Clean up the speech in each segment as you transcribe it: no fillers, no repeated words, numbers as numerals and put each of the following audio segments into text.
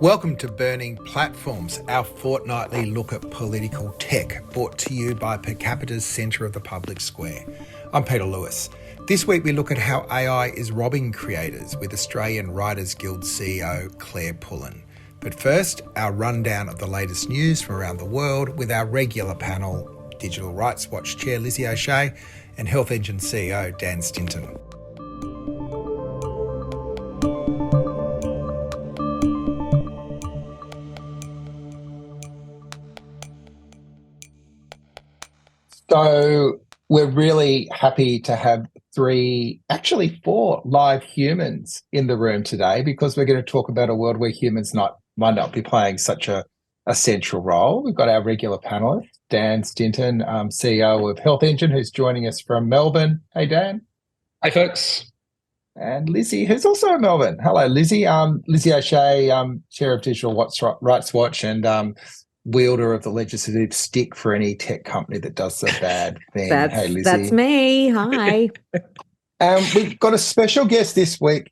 Welcome to Burning Platforms, our fortnightly look at political tech, brought to you by Per Capita's Centre of the Public Square. I'm Peter Lewis. This week we look at how AI is robbing creators with Australian Writers Guild CEO Claire Pullen. But first, our rundown of the latest news from around the world with our regular panel, Digital Rights Watch Chair Lizzie O'Shea and Health Engine CEO Dan Stinton. So we're really happy to have four live humans in the room today, because we're going to talk about a world where humans might not be playing such a central role. We've got our regular panelist, Dan Stinton, CEO of Health Engine, who's joining us from Melbourne. Hey, Dan. Hey, folks. And Lizzie, who's also in Melbourne. Hello, Lizzie. Lizzie O'Shea, Chair of Digital Rights Watch and wielder of the legislative stick for any tech company that does a bad thing. Hey, Lizzie. That's me. Hi. We've got a special guest this week,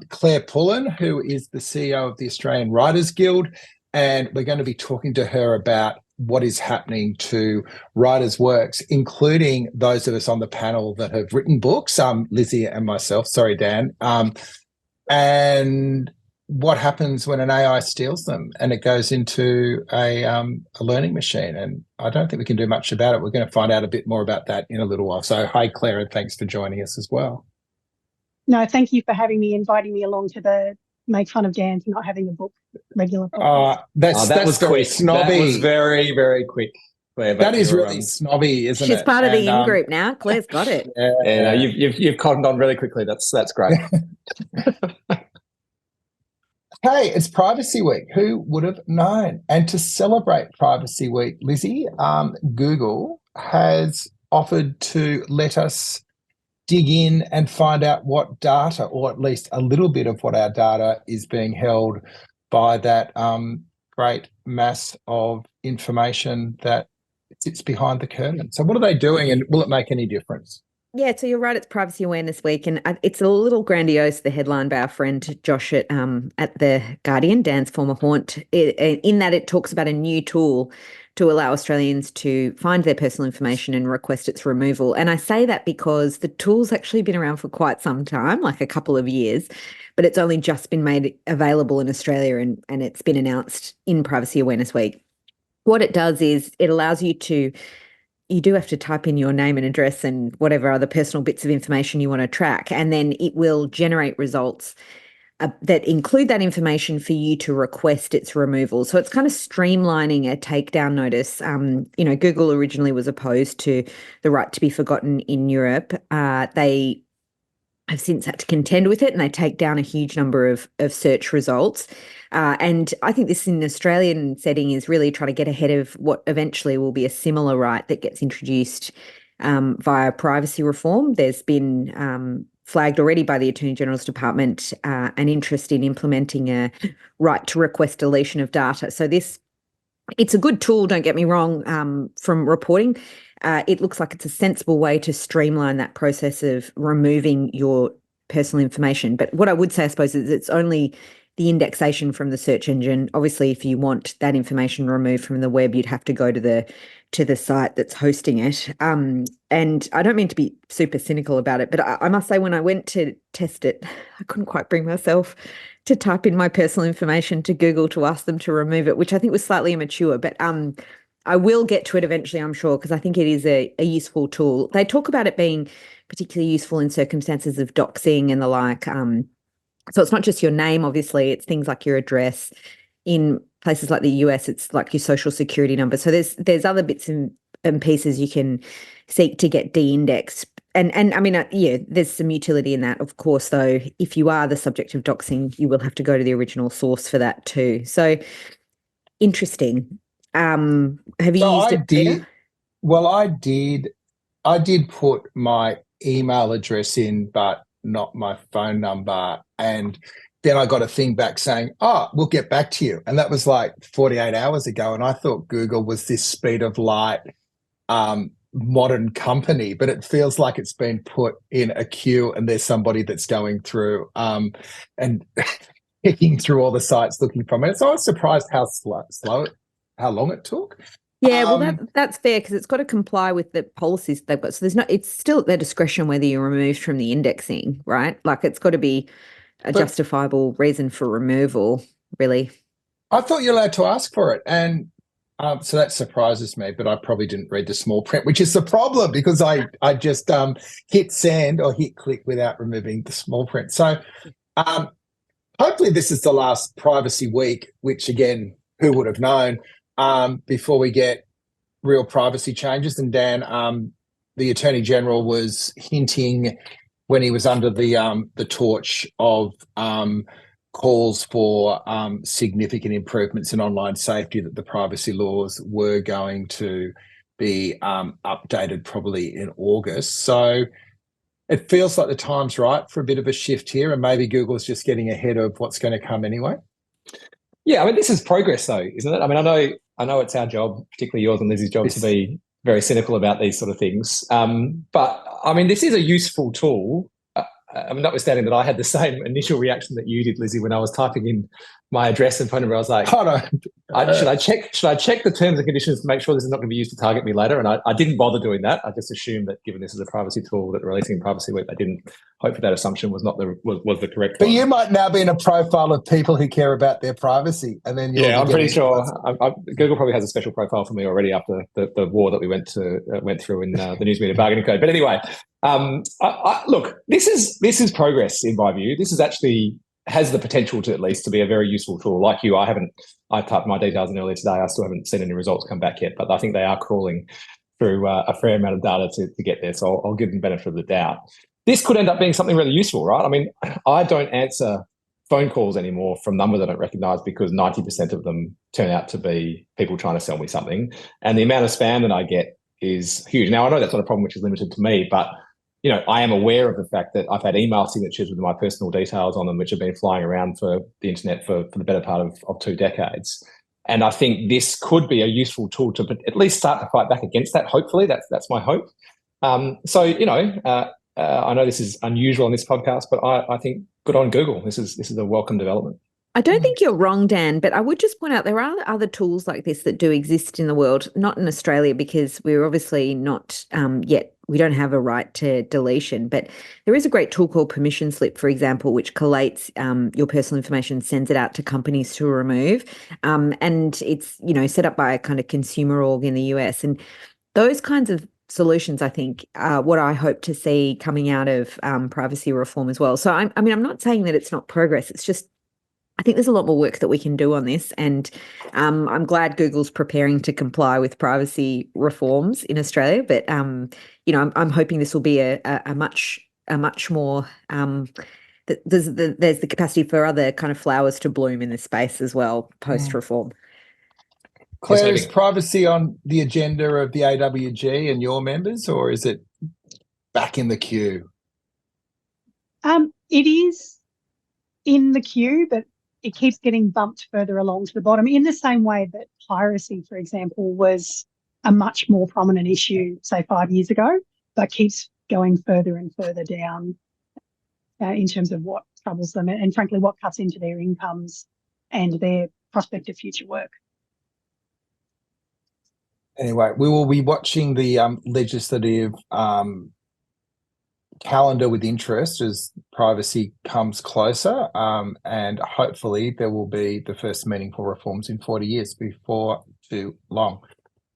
Claire Pullen, who is the CEO of the Australian Writers Guild, and we're going to be talking to her about what is happening to writers' works, including those of us on the panel that have written books, Lizzie and myself. Sorry, Dan. And what happens when an AI steals them and it goes into a learning machine. And I don't think we can do much about it. We're going to find out a bit more about that in a little while. So hi, Claire, and thanks for joining us as well. No, thank you for inviting me along to the make fun of Dan for not having a book regular podcast. That was very snobby. That was very, very quick, Claire. That is really snobby, isn't it? She's part of the in-group now. Claire's got it. Yeah, you've cottoned on really quickly. That's great. Hey, it's Privacy Week. Who would have known? And to celebrate Privacy Week, Lizzie, Google has offered to let us dig in and find out what data, or at least a little bit of what our data is being held by that great mass of information that sits behind the curtain. So what are they doing, and will it make any difference? Yeah, so you're right, it's Privacy Awareness Week, and it's a little grandiose, the headline by our friend Josh at The Guardian, Dan's former haunt, in that it talks about a new tool to allow Australians to find their personal information and request its removal. And I say that because the tool's actually been around for quite some time, like a couple of years, but it's only just been made available in Australia, and it's been announced in Privacy Awareness Week. What it does is it allows you do have to type in your name and address and whatever other personal bits of information you want to track, and then it will generate results that include that information for you to request its removal. So it's kind of streamlining a takedown notice. Google originally was opposed to the right to be forgotten in Europe. They have since had to contend with it, and they take down a huge number of search results. And I think this in an Australian setting is really trying to get ahead of what eventually will be a similar right that gets introduced via privacy reform. There's been flagged already by the Attorney General's Department an interest in implementing a right to request deletion of data. So it's a good tool, don't get me wrong, from reporting. It looks like it's a sensible way to streamline that process of removing your personal information. But what I would say, I suppose, is it's only the indexation from the search engine. Obviously, if you want that information removed from the web, you'd have to go to the site that's hosting it. And I don't mean to be super cynical about it, but I must say when I went to test it, I couldn't quite bring myself to type in my personal information to Google to ask them to remove it, which I think was slightly immature. But I will get to it eventually, I'm sure, because I think it is a useful tool. They talk about it being particularly useful in circumstances of doxing and the like. So it's not just your name, obviously, it's things like your address. In places like the US, it's like your social security number. So there's other bits and pieces you can seek to get de-indexed. And I mean, there's some utility in that, of course, though. If you are the subject of doxing, you will have to go to the original source for that too. So interesting. Have you used it, Peter? Well, I did put my email address in, but not my phone number. And then I got a thing back saying, we'll get back to you. And that was like 48 hours ago. And I thought Google was this speed of light modern company, but it feels like it's been put in a queue and there's somebody that's going through. And picking through all the sites looking from it. So I was surprised how how long it took. Yeah, well, that's fair because it's got to comply with the policies they've got. So it's still at their discretion whether you're removed from the indexing, right? Like it's got to be a justifiable reason for removal, really. I thought you're allowed to ask for it. And so that surprises me, but I probably didn't read the small print, which is the problem because I just hit send or hit click without removing the small print. So hopefully this is the last privacy week, which again, who would have known, before we get real privacy changes. And Dan, the Attorney General was hinting when he was under the torch of calls for significant improvements in online safety that the privacy laws were going to be updated probably in August. So it feels like the time's right for a bit of a shift here, and maybe Google's just getting ahead of what's going to come anyway. Yeah, I mean, this is progress though, isn't it? I mean, I know it's our job, particularly yours and Lizzie's job, to be very cynical about these sort of things. But I mean, this is a useful tool. I mean, notwithstanding that I had the same initial reaction that you did, Lizzie, when I was typing in my address and phone number. I was like, hold on. Should I check the terms and conditions to make sure this is not going to be used to target me later? And I didn't bother doing that. I just assumed that given this is a privacy tool that they're releasing in Privacy Week, I didn't hope that assumption was not was the correct But one. you might now be in a profile of people who care about their privacy, and then I'm pretty sure Google probably has a special profile for me already after the war that we went through in the News Media Bargaining Code. But anyway, look, this is progress in my view. This is actually has the potential to at least to be a very useful tool. Like you, I typed my details in earlier today. I still haven't seen any results come back yet, but I think they are crawling through a fair amount of data to get there. So I'll give them benefit of the doubt. This could end up being something really useful, right? I mean, I don't answer phone calls anymore from numbers I don't recognize because 90% of them turn out to be people trying to sell me something. And the amount of spam that I get is huge. Now, I know that's not a problem which is limited to me, but you know, I am aware of the fact that I've had email signatures with my personal details on them, which have been flying around for the internet for the better part of 2 decades. And I think this could be a useful tool to at least start to fight back against that. Hopefully, that's my hope. So, you know, I know this is unusual on this podcast, but I think good on Google. This is a welcome development. I don't think you're wrong, Dan, but I would just point out there are other tools like this that do exist in the world, not in Australia because we're obviously not yet, we don't have a right to deletion, but there is a great tool called Permission Slip, for example, which collates your personal information, sends it out to companies to remove. And it's, you know, set up by a kind of consumer org in the US. And those kinds of solutions, I think, are what I hope to see coming out of privacy reform as well. So, I mean, I'm not saying that it's not progress. It's just, I think there's a lot more work that we can do on this, and I'm glad Google's preparing to comply with privacy reforms in Australia. But you know, I'm hoping this will be a much more there's the capacity for other kind of flowers to bloom in this space as well post reform. Claire, is privacy on the agenda of the AWG and your members, or is it back in the queue? It is in the queue, but it keeps getting bumped further along to the bottom in the same way that piracy, for example, was a much more prominent issue, say 5 years ago, but keeps going further and further down in terms of what troubles them and frankly, what cuts into their incomes and their prospective future work. Anyway, we will be watching the legislative calendar with interest as privacy comes closer, and hopefully there will be the first meaningful reforms in 40 years before too long.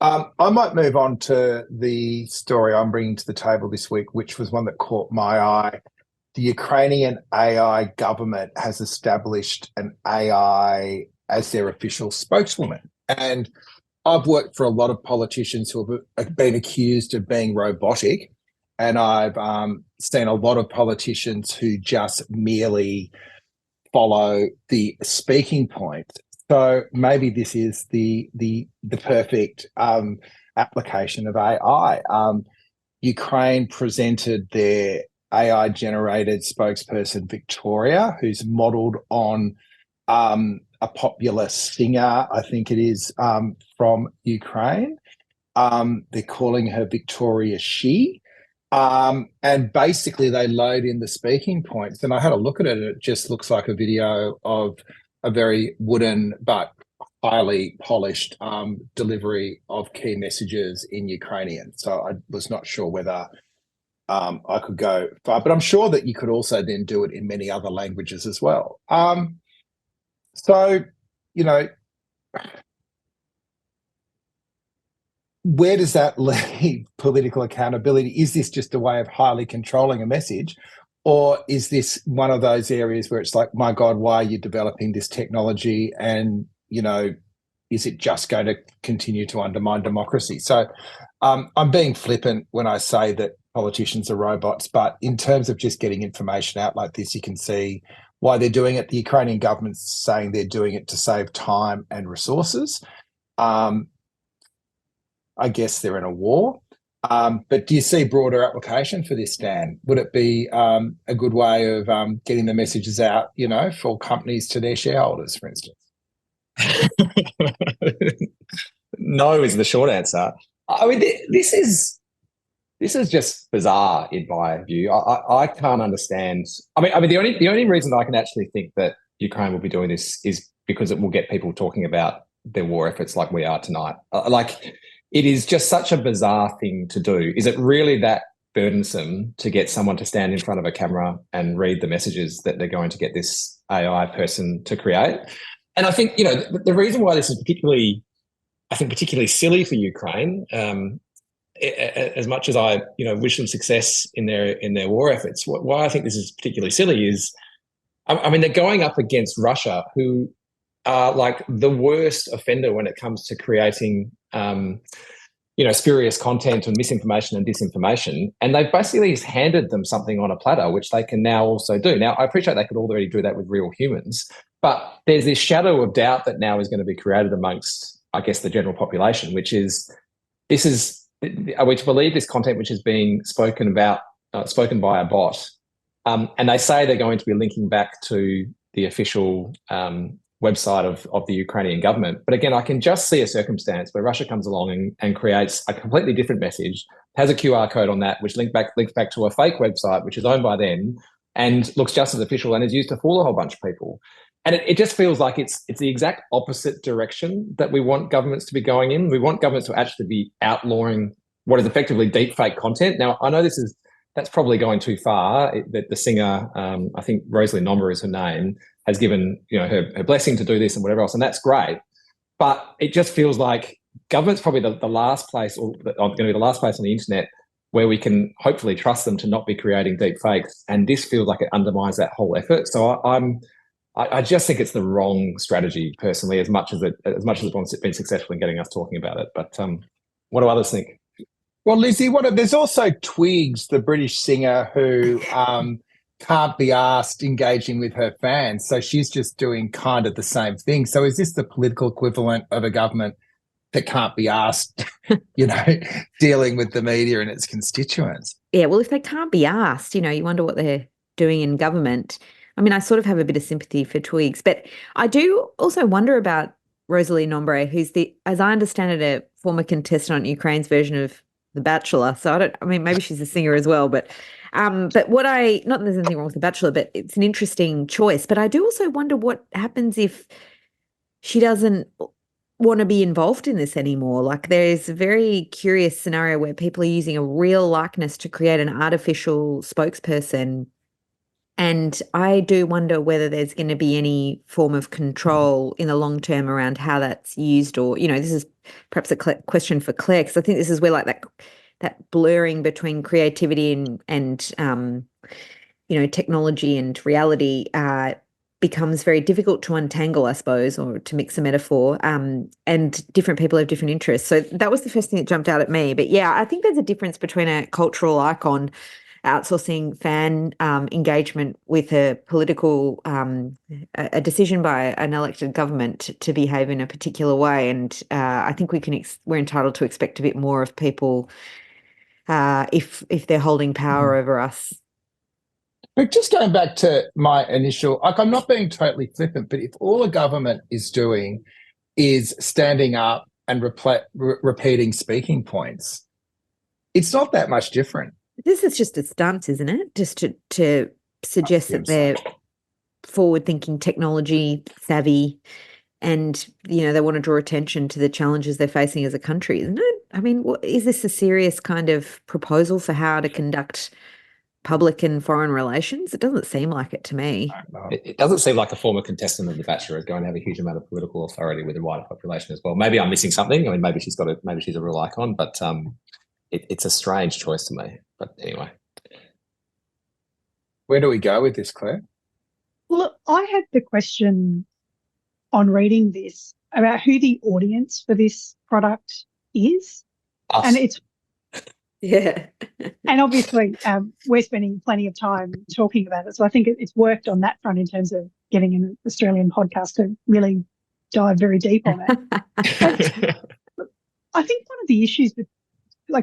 I might move on to the story I'm bringing to the table this week, which was one that caught my eye. The Ukrainian AI government has established an AI as their official spokeswoman. And I've worked for a lot of politicians who have been accused of being robotic. And I've seen a lot of politicians who just merely follow the speaking point. So maybe this is the perfect application of AI. Ukraine presented their AI-generated spokesperson, Victoria, who's modelled on a popular singer, I think it is, from Ukraine. They're calling her Victoria She. And basically they load in the speaking points. And I had a look at it. It just looks like a video of a very wooden but highly polished delivery of key messages in Ukrainian. So I was not sure whether I could go far, but I'm sure that you could also then do it in many other languages as well. So, you know, where does that leave political accountability? Is this just a way of highly controlling a message? Or is this one of those areas where it's like, my God, why are you developing this technology? And, you know, is it just going to continue to undermine democracy? So I'm being flippant when I say that politicians are robots, but in terms of just getting information out like this, you can see why they're doing it. The Ukrainian government's saying they're doing it to save time and resources. I guess they're in a war. But do you see broader application for this, Dan? Would it be a good way of getting the messages out, you know, for companies to their shareholders, for instance? No is the short answer. I mean, this is just bizarre in my view. I can't understand. I mean, the only reason I can actually think that Ukraine will be doing this is because it will get people talking about their war efforts like we are tonight. Like, it is just such a bizarre thing to do. Is it really that burdensome to get someone to stand in front of a camera and read the messages that they're going to get this AI person to create? And I think, you know, the reason why this is particularly silly for Ukraine, as much as I, you know, wish them success in their war efforts, why I think this is particularly silly is, I mean, they're going up against Russia, who are like the worst offender when it comes to creating, you know, spurious content and misinformation and disinformation. And they've basically handed them something on a platter, which they can now also do. Now, I appreciate they could already do that with real humans, but there's this shadow of doubt that now is going to be created amongst, I guess, the general population, which is, are we to believe this content which is being spoken by a bot? And they say they're going to be linking back to the official website of the Ukrainian government. But again, I can just see a circumstance where Russia comes along and creates a completely different message, has a QR code on that, which links back to a fake website, which is owned by them and looks just as official and is used to fool a whole bunch of people. And it just feels like it's the exact opposite direction that we want governments to be going in. We want governments to actually be outlawing what is effectively deepfake content. Now, I know that's probably going too far. The singer, I think Rosalie Nomba is her name, has given, you know, her blessing to do this and whatever else, and that's great. But it just feels like government's probably the last place, or going to be the last place on the internet where we can hopefully trust them to not be creating deep fakes. And this feels like it undermines that whole effort. So I just think it's the wrong strategy, personally, as much as it's been successful in getting us talking about it. But what do others think? Well, Lizzie, there's also Twigs, the British singer, who can't be asked engaging with her fans. So she's just doing kind of the same thing. So is this the political equivalent of a government that can't be asked, you know, dealing with the media and its constituents? Yeah, well, if they can't be asked, you know, you wonder what they're doing in government. I mean, I sort of have a bit of sympathy for Twigs, but I do also wonder about Rosalie Nombre, who's as I understand it, a former contestant on Ukraine's version of The Bachelor. So maybe she's a singer as well, but not that there's anything wrong with The Bachelor, but it's an interesting choice. But I do also wonder what happens if she doesn't want to be involved in this anymore. Like, there's a very curious scenario where people are using a real likeness to create an artificial spokesperson. And I do wonder whether there's going to be any form of control in the long term around how that's used, or, you know, this is perhaps a question for Claire, because I think this is where like that blurring between creativity and you know, technology and reality becomes very difficult to untangle, I suppose, or to mix a metaphor. And different people have different interests. So that was the first thing that jumped out at me. But yeah, I think there's a difference between a cultural icon outsourcing fan engagement with a political a decision by an elected government to behave in a particular way. And I think we're entitled to expect a bit more of people if they're holding power over us. But just going back to my initial, like, I'm not being totally flippant, but if all a government is doing is standing up and repeating speaking points, it's not that much different. This is just a stunt, isn't it? Just to suggest that they're forward-thinking, technology savvy, and they want to draw attention to the challenges they're facing as a country, isn't it? I mean, is this a serious kind of proposal for how to conduct public and foreign relations? It doesn't seem like it to me. It doesn't seem like a former contestant of The Bachelor is going to have a huge amount of political authority with the wider population as well. Maybe I'm missing something. I mean, maybe she's a real icon, but it's a strange choice to me. But anyway, where do we go with this, Claire? Well, I had the question on reading this about who the audience for this product is. Us. And it's Yeah. and obviously we're spending plenty of time talking about it. So I think it's worked on that front in terms of getting an Australian podcast to really dive very deep on it. I think one of the issues with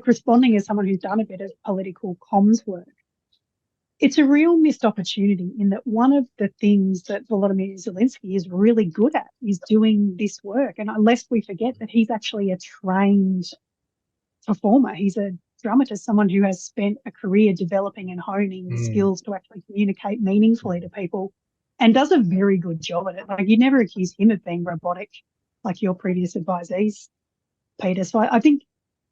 responding as someone who's done a bit of political comms work, it's a real missed opportunity in that one of the things that Volodymyr Zelensky is really good at is doing this work. And lest we forget that he's actually a trained performer. He's a dramatist, someone who has spent a career developing and honing skills to actually communicate meaningfully to people and does a very good job at it. You'd never accuse him of being robotic like your previous advisees, Peter. So I think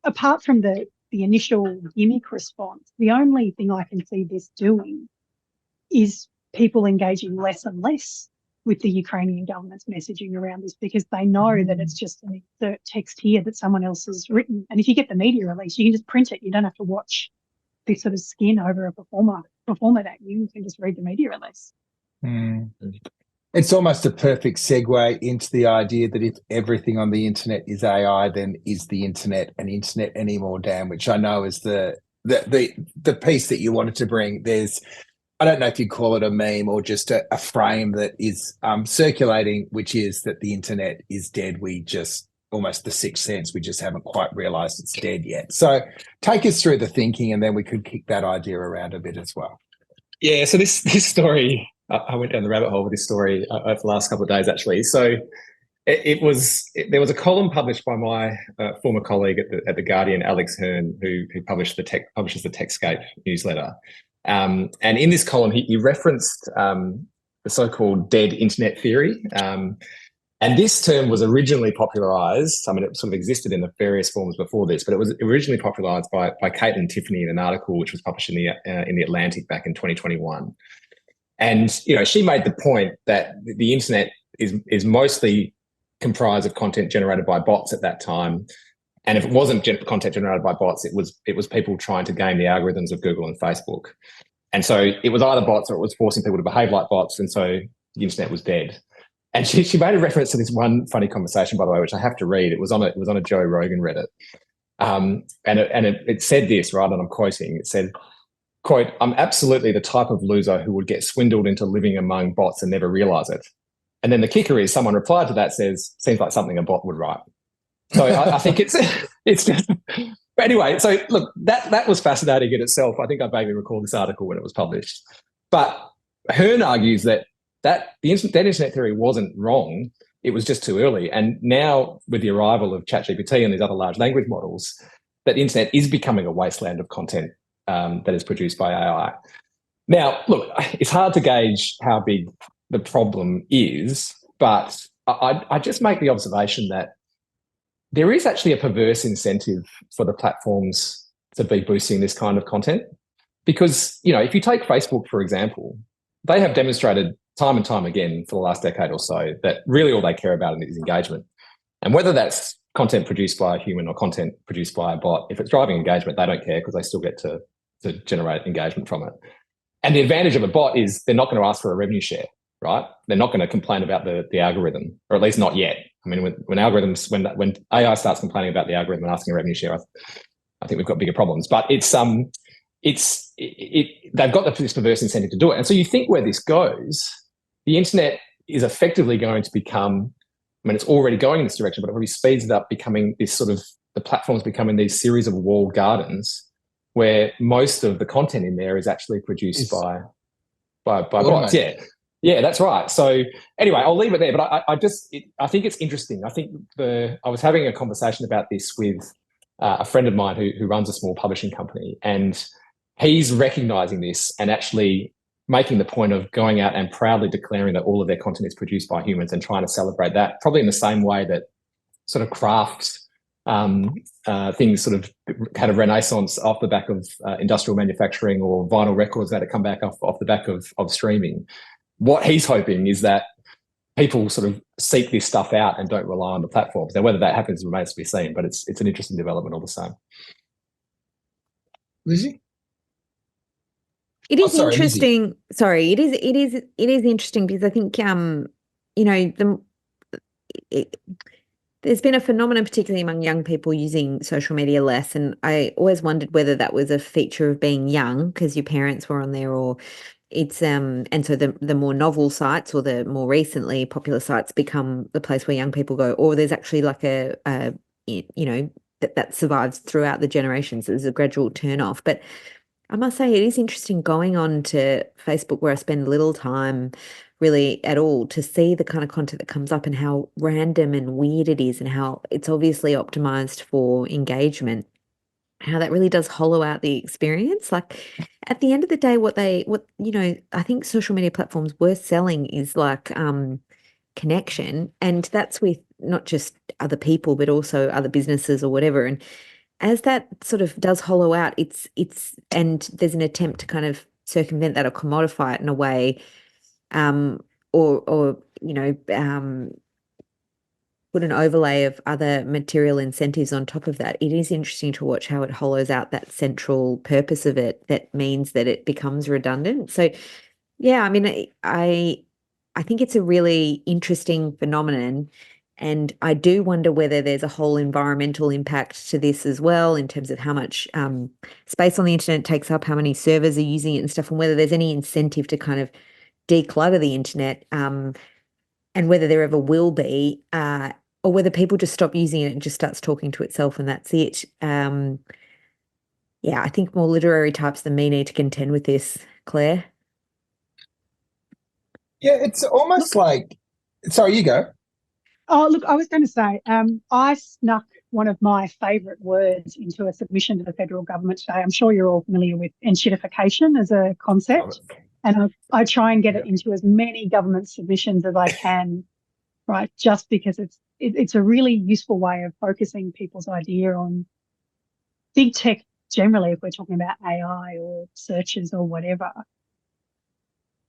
apart from the initial gimmick response, the only thing I can see this doing is people engaging less and less with the Ukrainian government's messaging around this because they know that it's just an insert text here that someone else has written. And if you get the media release, you can just print it. You don't have to watch this sort of skin over a performer at you. You can just read the media release. It's almost a perfect segue into the idea that if everything on the internet is AI, then is the internet an internet anymore, Dan? Which I know is the piece that you wanted to bring. I don't know if you call it a meme or just a frame that is circulating, which is that the internet is dead. We just almost the sixth sense. We just haven't quite realised it's dead yet. So take us through the thinking, and then we could kick that idea around a bit as well. Yeah. So this story. I went down the rabbit hole with this story over the last couple of days, actually. So there was a column published by my former colleague at the Guardian, Alex Hearn, who publishes the Techscape newsletter. And in this column, he referenced the so-called dead internet theory. And this term was originally popularised. I mean, it sort of existed in the various forms before this, but it was originally popularised by Caitlin Tiffany in an article which was published in the Atlantic back in 2021. And she made the point that the internet is mostly comprised of content generated by bots at that time. And if it wasn't content generated by bots, it was people trying to game the algorithms of Google and Facebook. And so it was either bots or it was forcing people to behave like bots. And so the internet was dead. And she made a reference to this one funny conversation, by the way, which I have to read. It was on a Joe Rogan Reddit. And it said this, right? And I'm quoting. It said, quote, "I'm absolutely the type of loser who would get swindled into living among bots and never realize it." And then the kicker is someone replied to that says, "Seems like something a bot would write." So I think it's just, but anyway, so look, that was fascinating in itself. I think I vaguely recall this article when it was published. But Hearn argues that the internet theory wasn't wrong. It was just too early. And now with the arrival of ChatGPT and these other large language models, that the internet is becoming a wasteland of content that is produced by AI. Now, look, it's hard to gauge how big the problem is, but I just make the observation that there is actually a perverse incentive for the platforms to be boosting this kind of content. Because, if you take Facebook, for example, they have demonstrated time and time again for the last decade or so that really all they care about is engagement. And whether that's content produced by a human or content produced by a bot, if it's driving engagement, they don't care because they still get to generate engagement from it. And the advantage of a bot is they're not going to ask for a revenue share, right? They're not going to complain about the algorithm, or at least not yet. I mean, when AI starts complaining about the algorithm and asking a revenue share, I think we've got bigger problems. But they've got this perverse incentive to do it. And so you think where this goes, the internet is effectively going to become, I mean, it's already going in this direction, but it probably speeds it up, becoming this sort of, the platforms becoming these series of walled gardens where most of the content in there is actually produced by bots. Yeah, that's right. So anyway, I'll leave it there. But I think it's interesting. I think I was having a conversation about this with a friend of mine who runs a small publishing company, and he's recognizing this and actually making the point of going out and proudly declaring that all of their content is produced by humans and trying to celebrate that, probably in the same way that sort of craft things sort of had a renaissance off the back of industrial manufacturing, or vinyl records that had come back off the back of streaming. What he's hoping is that people sort of seek this stuff out and don't rely on the platforms. Now, whether that happens remains to be seen, but it's an interesting development all the same. Lizzie? It is sorry, interesting. Lizzie. Sorry, it is interesting because I think there's been a phenomenon, particularly among young people, using social media less, and I always wondered whether that was a feature of being young because your parents were on there, or it's and so the more novel sites or the more recently popular sites become the place where young people go, or there's actually like that survives throughout the generations. There's a gradual turn off, but I must say it is interesting going on to Facebook, where I spend little time really at all, to see the kind of content that comes up and how random and weird it is, and how it's obviously optimized for engagement, how that really does hollow out the experience. Like at the end of the day, I think social media platforms were selling is like connection, and that's with not just other people, but also other businesses or whatever. And as that sort of does hollow out, and there's an attempt to kind of circumvent that or commodify it in a way, or put an overlay of other material incentives on top of that. It is interesting to watch how it hollows out that central purpose of it. That means that it becomes redundant. So, yeah, I mean, I think it's a really interesting phenomenon. And I do wonder whether there's a whole environmental impact to this as well, in terms of how much space on the internet takes up, how many servers are using it and stuff, and whether there's any incentive to kind of declutter the internet, and whether there ever will be, or whether people just stop using it and just starts talking to itself and that's it. I think more literary types than me need to contend with this, Claire. Yeah, it's almost like, sorry, you go. Oh, look, I was going to say, I snuck one of my favourite words into a submission to the federal government today. I'm sure you're all familiar with enshittification as a concept, and I try and get it into as many government submissions as I can, right? Just because it's a really useful way of focusing people's idea on big tech generally, if we're talking about AI or searches or whatever.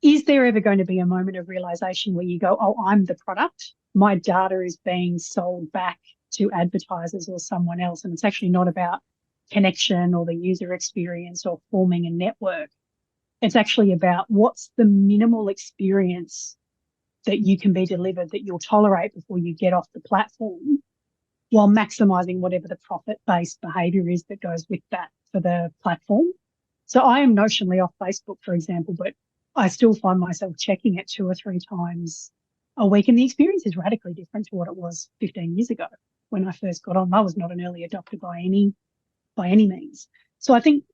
Is there ever going to be a moment of realization where you go, oh, I'm the product, my data is being sold back to advertisers or someone else, and it's actually not about connection or the user experience or forming a network. It's actually about what's the minimal experience that you can be delivered that you'll tolerate before you get off the platform, while maximizing whatever the profit-based behavior is that goes with that for the platform. So I am notionally off Facebook, for example, but I still find myself checking it 2 or 3 times a week, and the experience is radically different to what it was 15 years ago when I first got on. I was not an early adopter by any means. So I think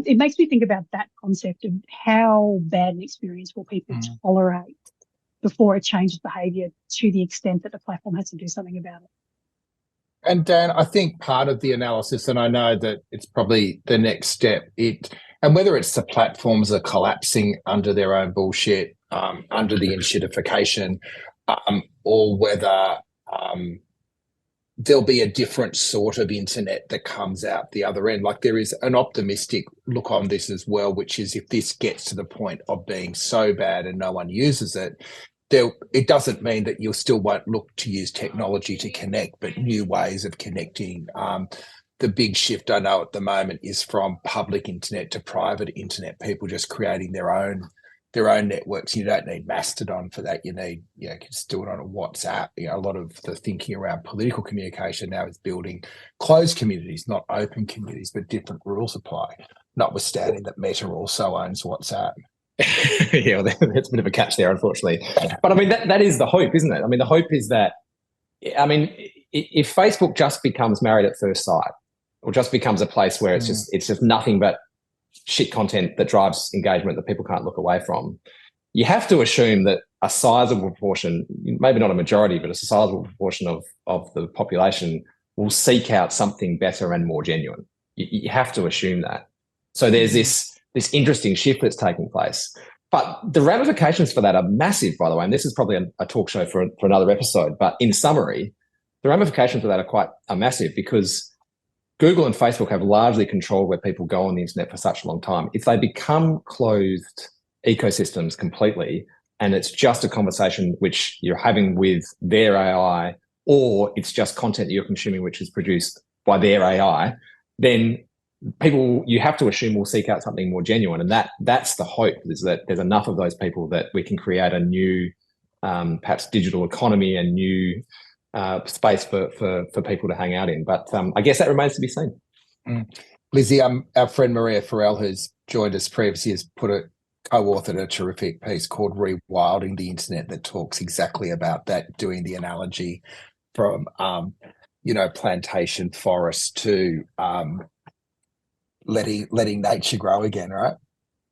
it makes me think about that concept of how bad an experience will people tolerate before it changes behaviour to the extent that the platform has to do something about it. And Dan, I think part of the analysis, and I know that it's probably the next step, and whether it's the platforms are collapsing under their own bullshit, under the enshittification, or whether there'll be a different sort of internet that comes out the other end. Like, there is an optimistic look on this as well, which is if this gets to the point of being so bad and no one uses it, it doesn't mean that you still won't look to use technology to connect, but new ways of connecting. The big shift I know at the moment is from public internet to private internet, people just creating their own networks. You don't need Mastodon for that. You need, you can just do it on a WhatsApp. A lot of the thinking around political communication now is building closed communities, not open communities, but different rules apply, notwithstanding that Meta also owns WhatsApp. Yeah, well, that's a bit of a catch there, unfortunately. But I mean, that is the hope, isn't it? I mean, the hope is that, if Facebook just becomes married at first sight, or just becomes a place where it's just nothing but shit content that drives engagement that people can't look away from, you have to assume that a sizable proportion, maybe not a majority, but a sizable proportion of the population will seek out something better and more genuine. You have to assume that. So there's this interesting shift that's taking place. But the ramifications for that are massive, by the way. And this is probably a talk show for another episode. But in summary, the ramifications for that are massive, because Google and Facebook have largely controlled where people go on the internet for such a long time. If they become closed ecosystems completely, and it's just a conversation which you're having with their AI, or it's just content that you're consuming which is produced by their AI, then people, you have to assume, will seek out something more genuine. And that's the hope, is that there's enough of those people that we can create a new, perhaps digital economy, and new space for people to hang out in. But I guess that remains to be seen. Lizzie, our friend Maria Farrell, who's joined us previously, has co-authored a terrific piece called Rewilding the Internet that talks exactly about that, doing the analogy from plantation forest to letting nature grow again, right?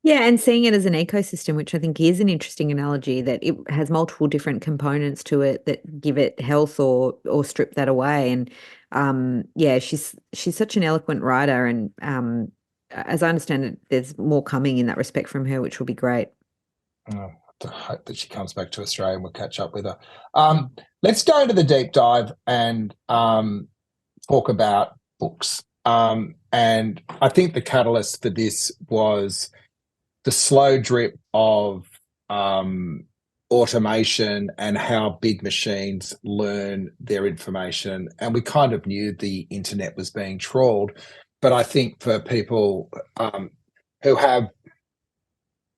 Yeah, and seeing it as an ecosystem, which I think is an interesting analogy, that it has multiple different components to it that give it health or strip that away. And she's such an eloquent writer, and as I understand it, there's more coming in that respect from her, which will be great. I hope that she comes back to Australia and we'll catch up with her. Let's go into the deep dive and talk about books. And I think the catalyst for this was the slow drip of automation and how big machines learn their information. And we kind of knew the internet was being trawled. But I think for people who have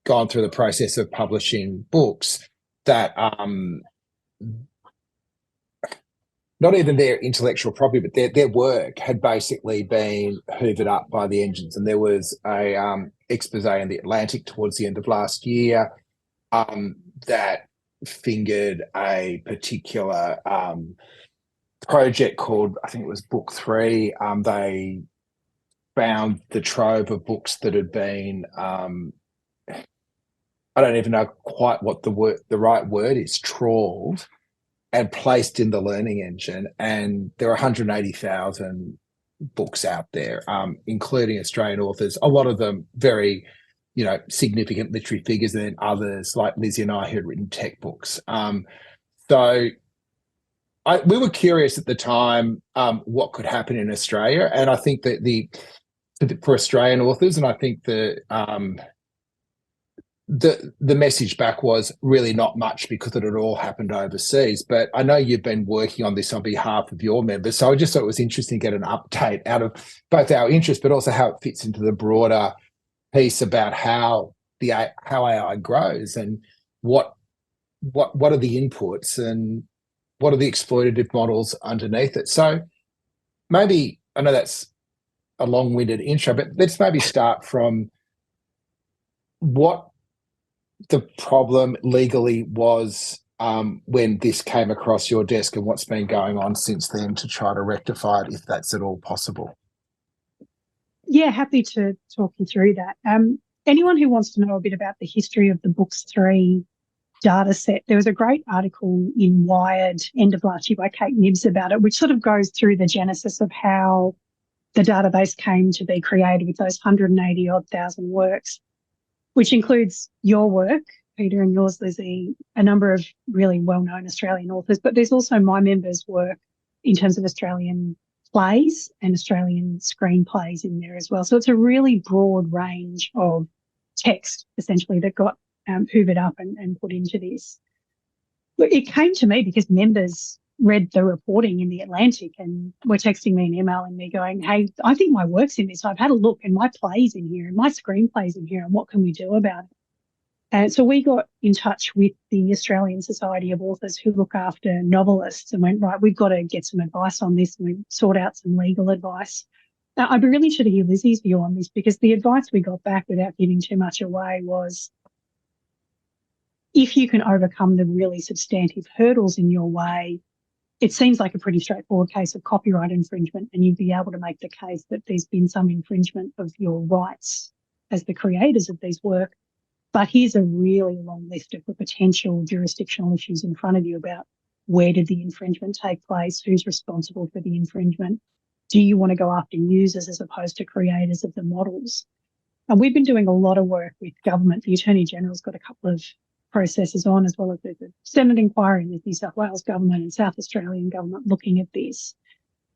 gone through the process of publishing books, that not even their intellectual property, but their work had basically been hoovered up by the engines. And there was a expose in The Atlantic towards the end of last year that fingered a particular project called, I think it was Book 3. They found the trove of books that had been, I don't even know quite what the right word is, trawled, and placed in the learning engine. And there are 180,000 books out there, including Australian authors, a lot of them very, significant literary figures, and then others like Lizzie and I who had written tech books. So we were curious at the time what could happen in Australia. And I think that for Australian authors, and I think the message back was really not much, because it had all happened overseas. But I know you've been working on this on behalf of your members, so I just thought it was interesting to get an update out of both our interest, but also how it fits into the broader piece about how AI grows, and what are the inputs and what are the exploitative models underneath it. So maybe, I know that's a long-winded intro, but let's maybe start from what the problem legally was when this came across your desk, and what's been going on since then to try to rectify it, if that's at all possible. Yeah, happy to talk you through that. Anyone who wants to know a bit about the history of the Books 3 data set, there was a great article in Wired end of last year by Kate Nibbs about it, which sort of goes through the genesis of how the database came to be created with those 180-odd thousand works, which includes your work, Peter, and yours, Lizzie, a number of really well-known Australian authors, but there's also my members' work in terms of Australian plays and Australian screenplays in there as well. So it's a really broad range of text, essentially, that got hoovered up and put into this. Look, it came to me because members read the reporting in The Atlantic and were texting me and emailing me going, hey, I think my work's in this. I've had a look, and my play's in here, and my screenplay's in here, and what can we do about it? And so we got in touch with the Australian Society of Authors, who look after novelists, and went, right, we've got to get some advice on this, and we sought out some legal advice. Now, I'd be really interested to hear Lizzie's view on this, because the advice we got back, without giving too much away, was if you can overcome the really substantive hurdles in your way, it seems like a pretty straightforward case of copyright infringement, and you'd be able to make the case that there's been some infringement of your rights as the creators of these work. But here's a really long list of the potential jurisdictional issues in front of you about where did the infringement take place, who's responsible for the infringement, do you want to go after users as opposed to creators of the models? And we've been doing a lot of work with government. The Attorney General's got a couple of processes on, as well as there's a Senate inquiry with New South Wales government and South Australian government looking at this.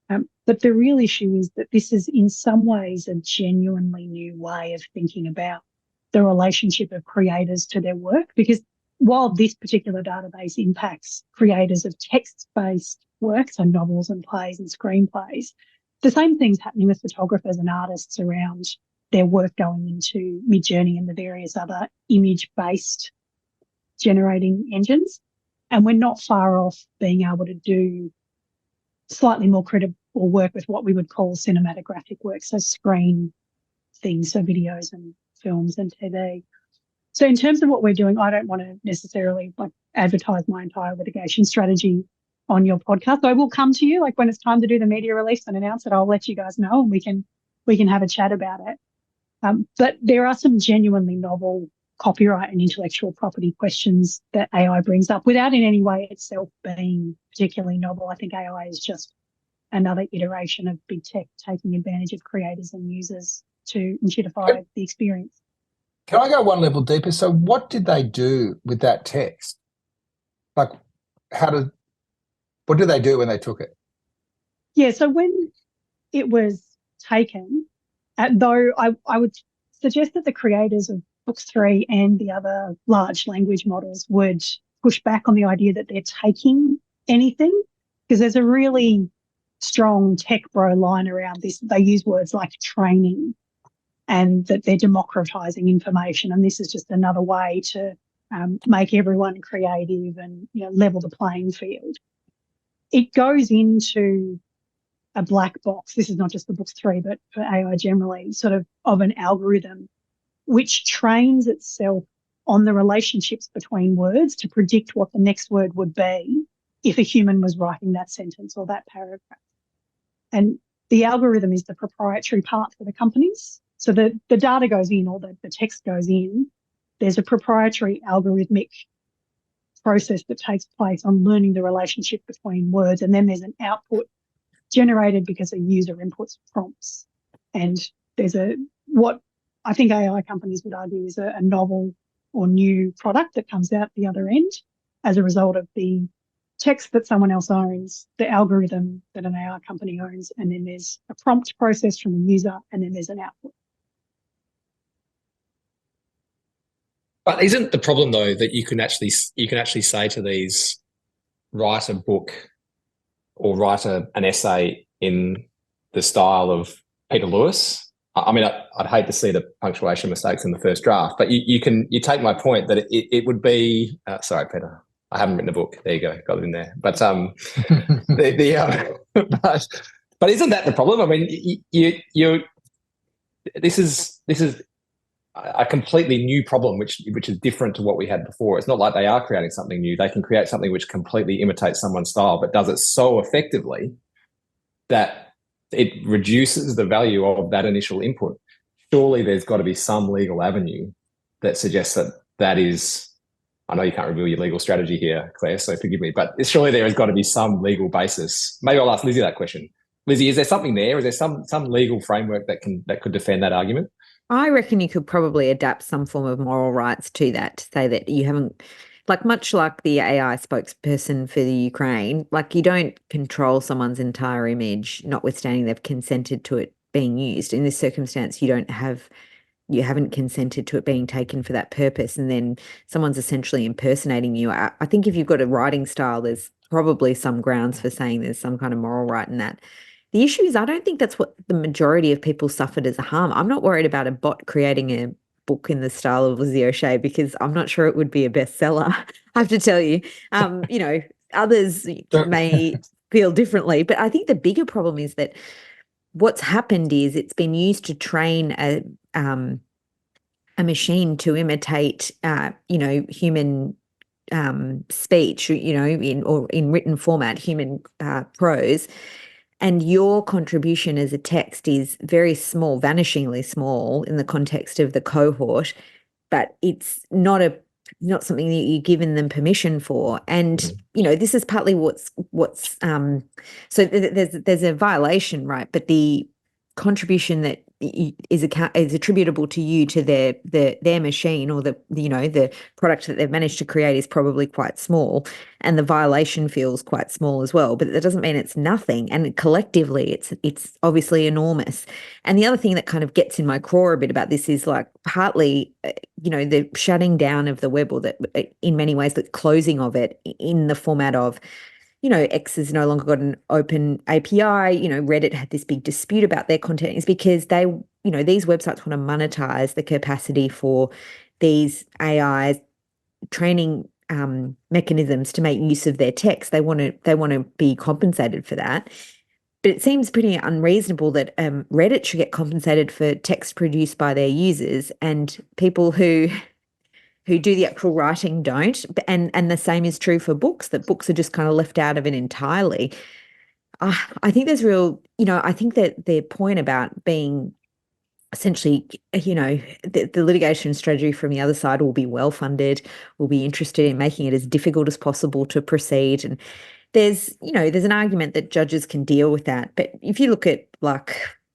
But the real issue is that this is in some ways a genuinely new way of thinking about the relationship of creators to their work, because while this particular database impacts creators of text-based work, so novels and plays and screenplays, the same thing's happening with photographers and artists around their work going into Midjourney and the various other image-based generating engines. And we're not far off being able to do slightly more critical work with what we would call cinematographic work, so screen things, so videos and films and TV. So in terms of what we're doing, I don't want to necessarily advertise my entire litigation strategy on your podcast. I will come to you when it's time to do the media release and announce it. I'll let you guys know, and we can have a chat about it. But there are some genuinely novel copyright and intellectual property questions that AI brings up without in any way itself being particularly novel. I think AI is just another iteration of big tech taking advantage of creators and users to intuitify the experience. Can I go one level deeper? So what did they do with that text? What did they do when they took it? Yeah, so when it was taken, though I would suggest that the creators of Books 3 and the other large language models would push back on the idea that they're taking anything, because there's a really strong tech bro line around this. They use words like training and that they're democratizing information. And this is just another way to make everyone creative and level the playing field. It goes into a black box. This is not just for Books 3, but for AI generally, sort of an algorithm which trains itself on the relationships between words to predict what the next word would be if a human was writing that sentence or that paragraph. And the algorithm is the proprietary part for the companies. So the data goes in, or the text goes in. There's a proprietary algorithmic process that takes place on learning the relationship between words, and then there's an output generated because a user inputs prompts. And there's what I think AI companies would argue is a novel or new product that comes out the other end as a result of the text that someone else owns, the algorithm that an AI company owns, and then there's a prompt process from the user, and then there's an output. But isn't the problem though that you can actually say to these, write a book or write an essay in the style of Peter Lewis? I mean, I'd hate to see the punctuation mistakes in the first draft, but you take my point that it would be. Sorry, Peter, I haven't written a book. There you go, got it in there. But but isn't that the problem? I mean, this is a completely new problem, which is different to what we had before. It's not like they are creating something new. They can create something which completely imitates someone's style, but does it so effectively that it reduces the value of that initial input. Surely there's got to be some legal avenue that suggests that is, I know you can't reveal your legal strategy here, Claire, so forgive me, but surely there has got to be some legal basis. Maybe I'll ask Lizzie that question. Lizzie, is there something there? Is there some legal framework that could defend that argument? I reckon you could probably adapt some form of moral rights to that, to say that you haven't, much like the AI spokesperson for the Ukraine, you don't control someone's entire image, notwithstanding they've consented to it being used. In this circumstance, you haven't consented to it being taken for that purpose, and then someone's essentially impersonating you. I think if you've got a writing style, there's probably some grounds for saying there's some kind of moral right in that. The issue is I don't think that's what the majority of people suffered as a harm. I'm not worried about a bot creating a book in the style of Lizzie O'Shea, because I'm not sure it would be a bestseller, I have to tell you. Others may feel differently, but I think the bigger problem is that what's happened is it's been used to train a machine to imitate, human speech, in written format, human prose. And your contribution as a text is very small, vanishingly small in the context of the cohort, but it's not something that you've given them permission for. And, this is partly so there's a violation, right? But the contribution that is attributable to you, to their machine, or the product that they've managed to create is probably quite small, and the violation feels quite small as well. But that doesn't mean it's nothing. And collectively, it's obviously enormous. And the other thing that kind of gets in my craw a bit about this is like partly, the shutting down of the web, or that in many ways the closing of it in the format of, X has no longer got an open API. Reddit had this big dispute about their content, is because they, these websites want to monetize the capacity for these AI training mechanisms to make use of their text. They want to be compensated for that. But it seems pretty unreasonable that Reddit should get compensated for text produced by their users, and people who do the actual writing don't. And the same is true for books, that books are just kind of left out of it entirely. I think there's I think that their point about being essentially, the litigation strategy from the other side will be well funded, will be interested in making it as difficult as possible to proceed. And there's an argument that judges can deal with that. But if you look at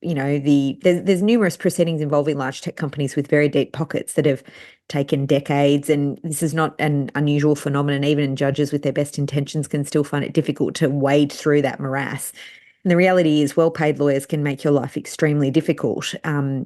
there's numerous proceedings involving large tech companies with very deep pockets that have taken decades, and this is not an unusual phenomenon. Even judges with their best intentions can still find it difficult to wade through that morass. And the reality is, well-paid lawyers can make your life extremely difficult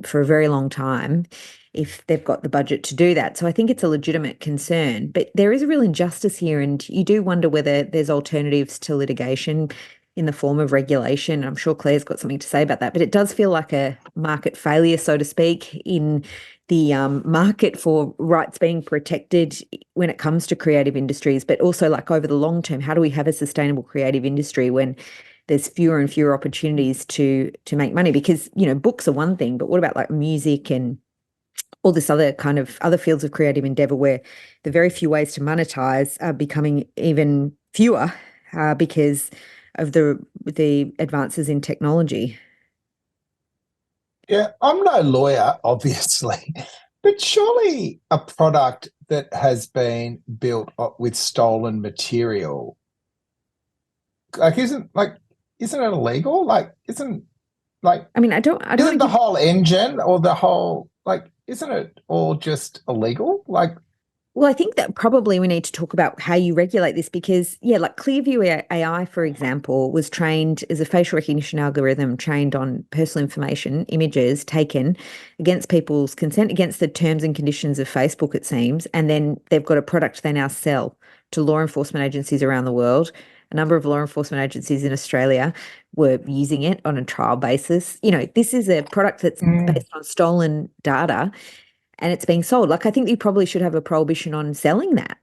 for a very long time if they've got the budget to do that. So I think it's a legitimate concern, but there is a real injustice here, and you do wonder whether there's alternatives to litigation in the form of regulation. I'm sure Claire's got something to say about that, but it does feel like a market failure, so to speak, in the market for rights being protected when it comes to creative industries, but also like over the long term, how do we have a sustainable creative industry when there's fewer and fewer opportunities to make money? Because, books are one thing, but what about like music and all this other kind of other fields of creative endeavor where the very few ways to monetize are becoming even fewer because of the advances in technology? Yeah, I'm no lawyer, obviously, but surely a product that has been built with stolen material, isn't it illegal? I mean, I don't isn't the whole engine or the whole, isn't it all just illegal? Well, I think that probably we need to talk about how you regulate this, because, like Clearview AI, for example, was trained as a facial recognition algorithm trained on personal information, images taken against people's consent, against the terms and conditions of Facebook, it seems. And then they've got a product they now sell to law enforcement agencies around the world. A number of law enforcement agencies in Australia were using it on a trial basis. This is a product that's based on stolen data, and it's being sold. I think you probably should have a prohibition on selling that,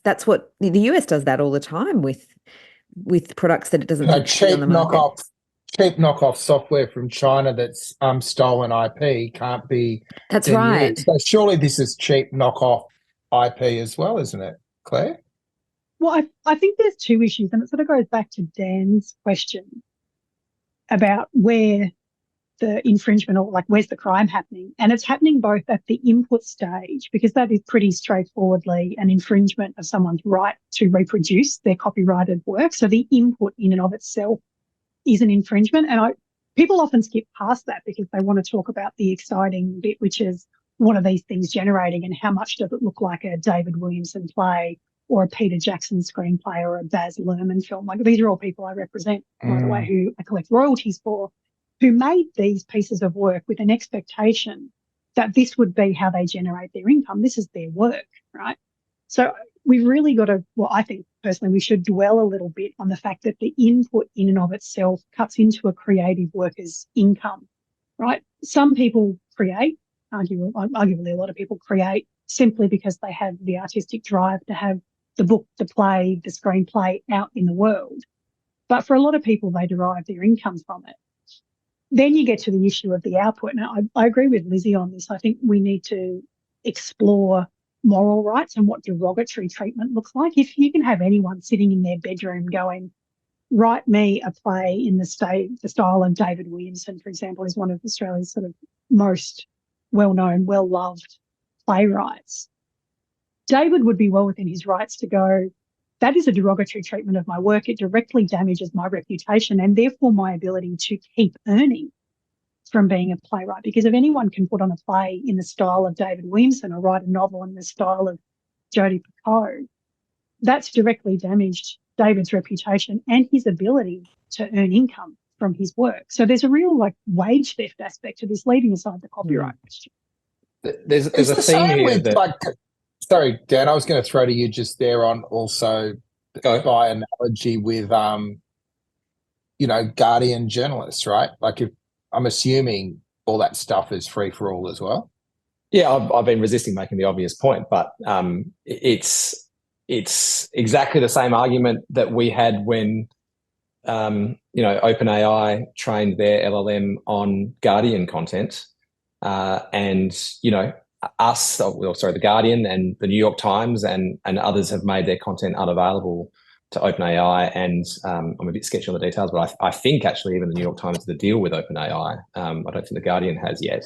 that's what the US does that all the time with products that it doesn't think should be on the market. Cheap knockoff software from China that's stolen IP can't be. That's right. Used. So surely this is cheap knockoff IP as well, isn't it, Claire? Well, I think there's two issues, and it sort of goes back to Dan's question about where the infringement, or where's the crime happening. And it's happening both at the input stage, because that is pretty straightforwardly an infringement of someone's right to reproduce their copyrighted work. So the input in and of itself is an infringement. And people often skip past that because they want to talk about the exciting bit, which is what are these things generating and how much does it look like a David Williamson play or a Peter Jackson screenplay or a Baz Luhrmann film. These are all people I represent, by the way, who I collect royalties for, who made these pieces of work with an expectation that this would be how they generate their income. This is their work, right? So we've really got to, I think personally we should dwell a little bit on the fact that the input in and of itself cuts into a creative worker's income, right? Some people create, arguably a lot of people create simply because they have the artistic drive to have the book, the play, the screenplay out in the world. But for a lot of people, they derive their income from it. Then you get to the issue of the output. Now, I agree with Lizzie on this. I think we need to explore moral rights and what derogatory treatment looks like. If you can have anyone sitting in their bedroom going, write me a play in the style of David Williamson, for example, is one of Australia's sort of most well-known, well-loved playwrights. David would be well within his rights to go, that is a derogatory treatment of my work. It directly damages my reputation and therefore my ability to keep earning from being a playwright, because if anyone can put on a play in the style of David Williamson or write a novel in the style of Jodi Picoult, that's directly damaged David's reputation and his ability to earn income from his work. So there's a real like wage theft aspect to this, leaving aside the copyright question. There's It's a the theme same here with, that like, sorry, Dan, I was going to throw to you just there on also by analogy with, Guardian journalists, right? Like, if I'm assuming all that stuff is free for all as well. Yeah, I've been resisting making the obvious point, but it's exactly the same argument that we had when OpenAI trained their LLM on Guardian content, and the Guardian and the New York Times and others have made their content unavailable to OpenAI. And I'm a bit sketchy on the details, but I think actually even the New York Times has a deal with OpenAI. I don't think the Guardian has yet.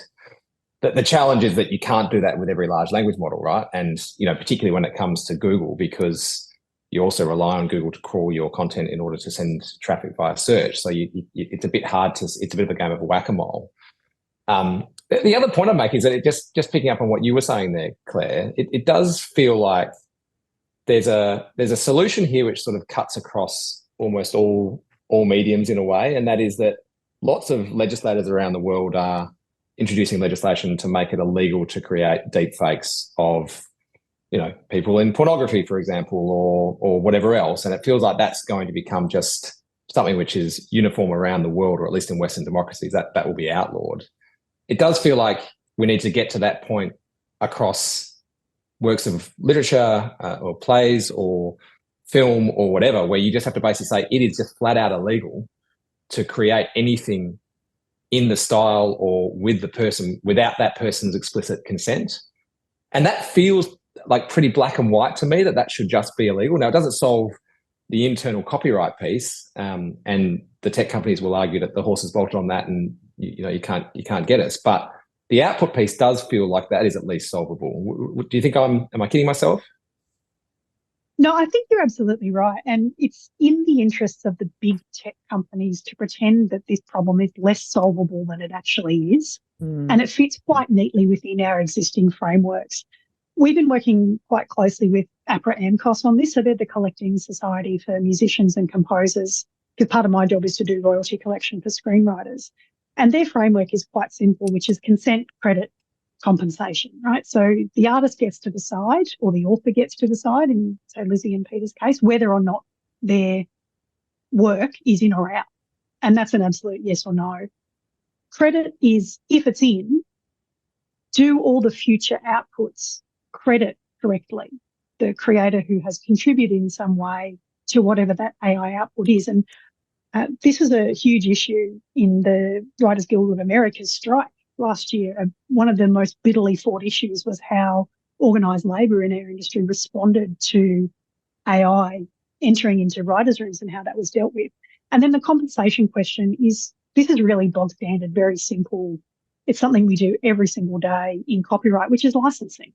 The challenge is that you can't do that with every large language model, right? And particularly when it comes to Google, because you also rely on Google to crawl your content in order to send traffic via search. So it's a bit hard to. It's a bit of a game of whack-a-mole. The other point I'm making is that it just picking up on what you were saying there, Claire. It does feel like there's a solution here which sort of cuts across almost all mediums in a way, and that is that lots of legislators around the world are introducing legislation to make it illegal to create deepfakes of, people in pornography, for example, or whatever else. And it feels like that's going to become just something which is uniform around the world, or at least in Western democracies, that will be outlawed. It does feel like we need to get to that point across works of literature or plays or film or whatever, where you just have to basically say it is just flat out illegal to create anything in the style or with the person without that person's explicit consent. And that feels like pretty black and white to me, that should just be illegal. Now, it doesn't solve the internal copyright piece, and the tech companies will argue that the horse is bolted on that, and you can't get us. But the output piece does feel like that is at least solvable. Do you think am I kidding myself? No, I think you're absolutely right. And it's in the interests of the big tech companies to pretend that this problem is less solvable than it actually is. And it fits quite neatly within our existing frameworks. We've been working quite closely with APRA-AMCOS on this. So they're the collecting society for musicians and composers, because part of my job is to do royalty collection for screenwriters. And their framework is quite simple, which is consent, credit, compensation, right? So the artist gets to decide, or the author gets to decide, in, say, Lizzie and Peter's case, whether or not their work is in or out. And that's an absolute yes or no. Credit is, if it's in, do all the future outputs credit correctly the creator who has contributed in some way to whatever that AI output is. And this was a huge issue in the Writers Guild of America's strike last year. One of the most bitterly fought issues was how organised labour in our industry responded to AI entering into writers' rooms and how that was dealt with. And then the compensation question is, this is really bog standard, very simple. It's something we do every single day in copyright, which is licensing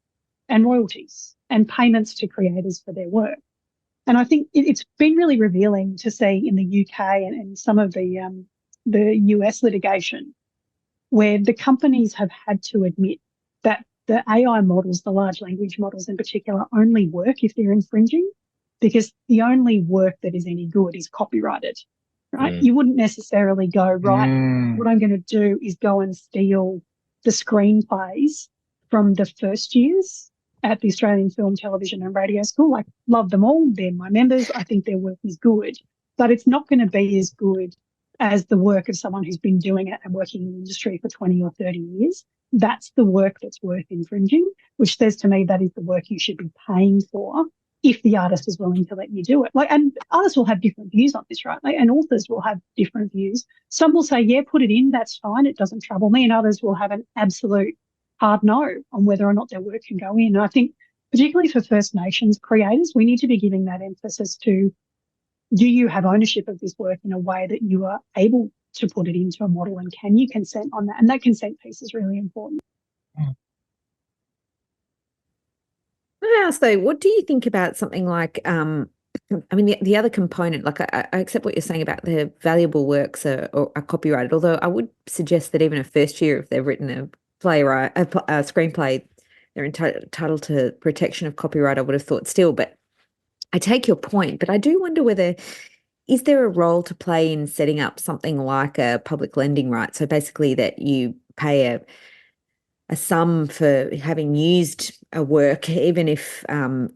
and royalties and payments to creators for their work. And I think it's been really revealing to see in the UK and some of the US litigation, where the companies have had to admit that the AI models, the large language models in particular, only work if they're infringing, because the only work that is any good is copyrighted, right? You wouldn't necessarily go, right, what I'm going to do is go and steal the screenplays from the first years at the Australian Film, Television and Radio School. I love them all. They're my members. I think their work is good, but it's not going to be as good as the work of someone who's been doing it and working in the industry for 20 or 30 years. That's the work that's worth infringing, which says to me that is the work you should be paying for if the artist is willing to let you do it. And artists will have different views on this, right? And authors will have different views. Some will say, yeah, put it in, that's fine, it doesn't trouble me. And others will have an absolute hard no on whether or not their work can go in. And I think particularly for First Nations creators, we need to be giving that emphasis to, do you have ownership of this work in a way that you are able to put it into a model, and can you consent on that? And that consent piece is really important. I ask though, what do you think about something like I mean, the other component, like I accept what you're saying about the valuable works are copyrighted, although I would suggest that even a first year, if they've written a screenplay, they're entitled to protection of copyright, I would have thought still. But I take your point, but I do wonder whether, is there a role to play in setting up something like a public lending right? So basically that you pay a sum for having used a work, even if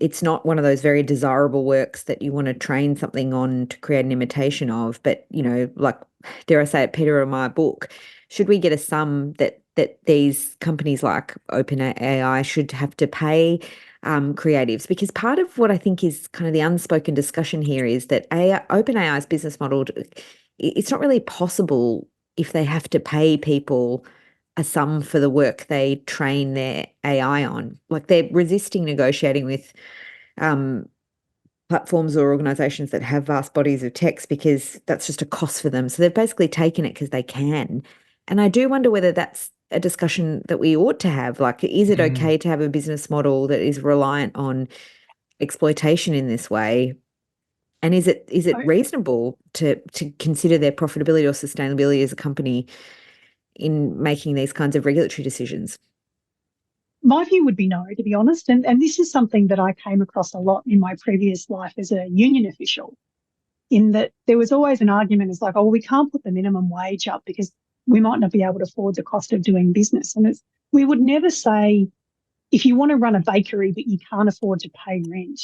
it's not one of those very desirable works that you want to train something on to create an imitation of. But, like, dare I say it, Peter or my book, should we get a sum that these companies like OpenAI should have to pay creatives? Because part of what I think is kind of the unspoken discussion here is that OpenAI's business model, it's not really possible if they have to pay people a sum for the work they train their AI on. Like, they're resisting negotiating with platforms or organizations that have vast bodies of text because that's just a cost for them. So they've basically taken it because they can. And I do wonder whether that's a discussion that we ought to have. Like, is it okay to have a business model that is reliant on exploitation in this way? And is it reasonable to consider their profitability or sustainability as a company in making these kinds of regulatory decisions? My view would be no, to be honest. And this is something that I came across a lot in my previous life as a union official, in that there was always an argument as like, oh, we can't put the minimum wage up because we might not be able to afford the cost of doing business. And we would never say, if you want to run a bakery but you can't afford to pay rent,